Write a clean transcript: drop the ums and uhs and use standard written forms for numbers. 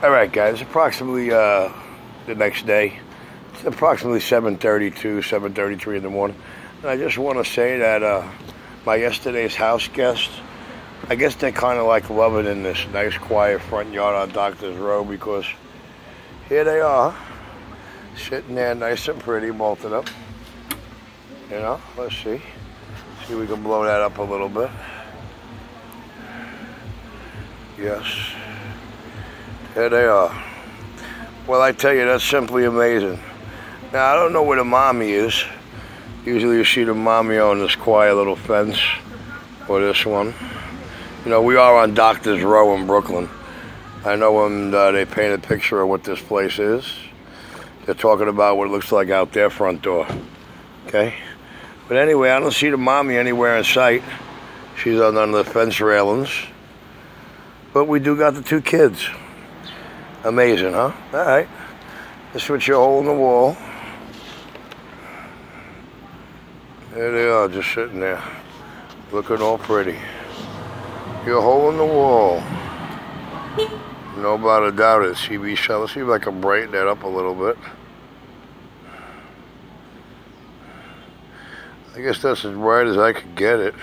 Alright guys, approximately the next day. It's approximately 7:32, 7:33 in the morning. And I just want to say that my yesterday's house guests, I guess they kind of like loving in this nice quiet front yard on Doctor's Row, because here they are, sitting there nice and pretty, bolted up. You know, let's see. See if we can blow that up a little bit. Yes. There they are. Well, I tell you, that's simply amazing. Now, I don't know where the mommy is. Usually you see the mommy on this quiet little fence, or this one. You know, we are on Doctor's Row in Brooklyn. I know when they paint a picture of what this place is, they're talking about what it looks like out their front door. Okay? But anyway, I don't see the mommy anywhere in sight. She's on the fence railings. But we do got the two kids. Amazing, huh? All right. Let's switch your hole in the wall. There they are, just sitting there, looking all pretty. Your hole in the wall. No about a doubt it. CB shell. Let's see if I can brighten that up a little bit. I guess that's as bright as I could get it.